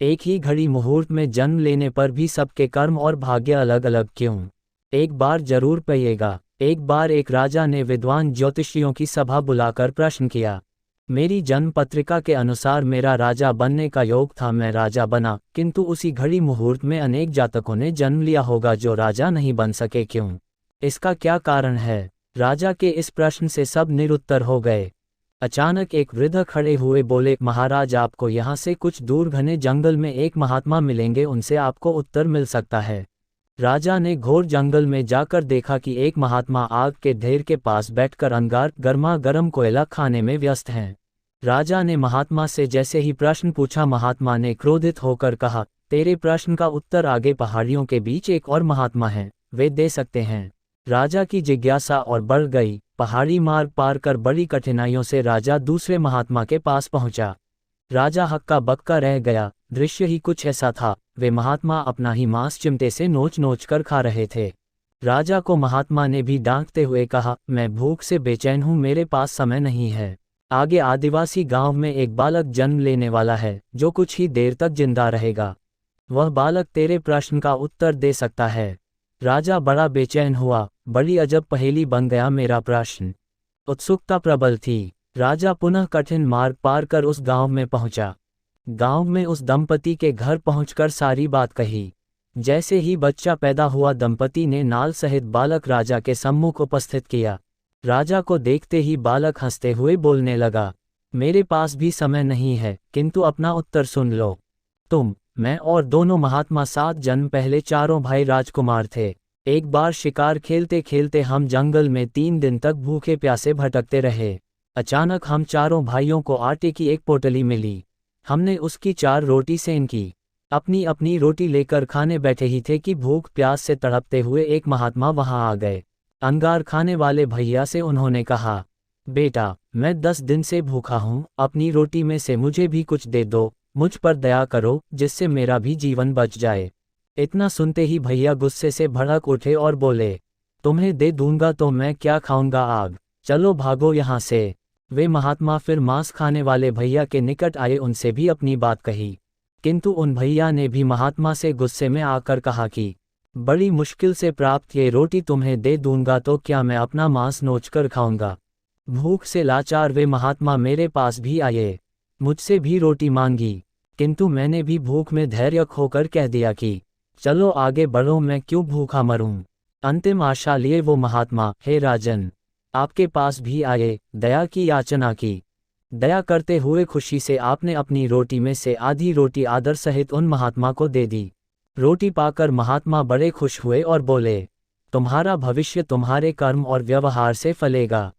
एक ही घड़ी मुहूर्त में जन्म लेने पर भी सबके कर्म और भाग्य अलग अलग क्यों? एक बार जरूर पिएगा। एक बार एक राजा ने विद्वान ज्योतिषियों की सभा बुलाकर प्रश्न किया। मेरी जन्म पत्रिका के अनुसार मेरा राजा बनने का योग था, मैं राजा बना, किंतु उसी घड़ी मुहूर्त में अनेक जातकों ने जन्म लिया होगा जो राजा नहीं बन सके, क्यों? इसका क्या कारण है? राजा के इस प्रश्न से सब निरुत्तर हो गए। अचानक एक वृद्ध खड़े हुए बोले, महाराज, आपको यहाँ से कुछ दूर घने जंगल में एक महात्मा मिलेंगे, उनसे आपको उत्तर मिल सकता है। राजा ने घोर जंगल में जाकर देखा कि एक महात्मा आग के ढेर के पास बैठकर अंगार गर्मा गर्म कोयला खाने में व्यस्त हैं। राजा ने महात्मा से जैसे ही प्रश्न पूछा, महात्मा ने क्रोधित होकर कहा, तेरे प्रश्न का उत्तर आगे पहाड़ियों के बीच एक और महात्मा हैं, वे दे सकते हैं। राजा की जिज्ञासा और बढ़ गई। पहाड़ी मार्ग पार कर बड़ी कठिनाइयों से राजा दूसरे महात्मा के पास पहुंचा। राजा हक्का बक्का रह गया। दृश्य ही कुछ ऐसा था, वे महात्मा अपना ही मांस चिमटे से नोच नोच कर खा रहे थे। राजा को महात्मा ने भी डांटते हुए कहा, मैं भूख से बेचैन हूँ, मेरे पास समय नहीं है। आगे आदिवासी गांव में एक बालक जन्म लेने वाला है जो कुछ ही देर तक जिंदा रहेगा। वह बालक तेरे प्रश्न का उत्तर दे सकता है। राजा बड़ा बेचैन हुआ। बड़ी अजब पहेली बन गया मेरा प्रश्न। उत्सुकता प्रबल थी। राजा पुनः कठिन मार्ग पार कर उस गांव में पहुंचा। गांव में उस दंपति के घर पहुंचकर सारी बात कही। जैसे ही बच्चा पैदा हुआ, दंपति ने नाल सहित बालक राजा के सम्मुख उपस्थित किया। राजा को देखते ही बालक हंसते हुए बोलने लगा, मेरे पास भी समय नहीं है, किंतु अपना उत्तर सुन लो। तुम, मैं और दोनों महात्मा 7 जन्म पहले चारों भाई राजकुमार थे। एक बार शिकार खेलते खेलते हम जंगल में 3 दिन तक भूखे प्यासे भटकते रहे। अचानक हम चारों भाइयों को आटे की एक पोटली मिली। हमने उसकी 4 रोटी सेंध की। अपनी अपनी रोटी लेकर खाने बैठे ही थे कि भूख प्यास से तड़पते हुए एक महात्मा वहां आ गए। अंगार खाने वाले भैया से उन्होंने कहा, बेटा, मैं 10 दिन से भूखा हूँ, अपनी रोटी में से मुझे भी कुछ दे दो, मुझ पर दया करो, जिससे मेरा भी जीवन बच जाए। इतना सुनते ही भैया गुस्से से भड़क उठे और बोले, तुम्हें दे दूंगा तो मैं क्या खाऊंगा, आग, चलो भागो यहाँ से। वे महात्मा फिर मांस खाने वाले भैया के निकट आए, उनसे भी अपनी बात कही, किंतु उन भैया ने भी महात्मा से गुस्से में आकर कहा कि बड़ी मुश्किल से प्राप्त ये रोटी तुम्हें दे दूंगा तो क्या मैं अपना मांस नोचकर खाऊंगा। भूख से लाचार वे महात्मा मेरे पास भी आए, मुझसे भी रोटी मांगी, किंतु मैंने भी भूख में धैर्य खोकर कह दिया कि चलो आगे बढ़ो, मैं क्यों भूखा मरूं। अंतिम आशा लिए वो महात्मा, हे राजन, आपके पास भी आए, दया की याचना की। दया करते हुए खुशी से आपने अपनी रोटी में से आधी रोटी आदर सहित उन महात्मा को दे दी। रोटी पाकर महात्मा बड़े खुश हुए और बोले, तुम्हारा भविष्य तुम्हारे कर्म और व्यवहार से फलेगा।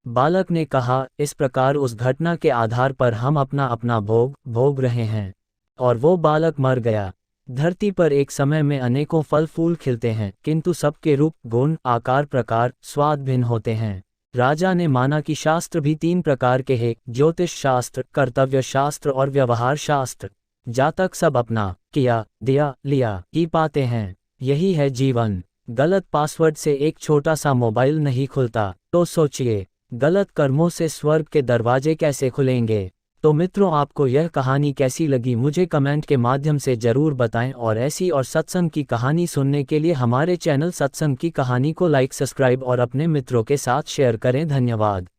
बालक ने कहा, इस प्रकार उस घटना के आधार पर हम अपना अपना भोग भोग रहे हैं। और वो बालक मर गया। धरती पर एक समय में अनेकों फल फूल खिलते हैं, किंतु सबके रूप, गुण, आकार, प्रकार, स्वाद भिन्न होते हैं। राजा ने माना कि शास्त्र भी 3 प्रकार के हैं, ज्योतिष शास्त्र, कर्तव्य शास्त्र और व्यवहार शास्त्र। जातक सब अपना किया, दिया, लिया ही पाते हैं। यही है जीवन। गलत पासवर्ड से एक छोटा सा मोबाइल नहीं खुलता, तो सोचिए गलत कर्मों से स्वर्ग के दरवाजे कैसे खुलेंगे। तो मित्रों, आपको यह कहानी कैसी लगी मुझे कमेंट के माध्यम से जरूर बताएं, और ऐसी और सत्संग की कहानी सुनने के लिए हमारे चैनल सत्संग की कहानी को लाइक, सब्सक्राइब और अपने मित्रों के साथ शेयर करें। धन्यवाद।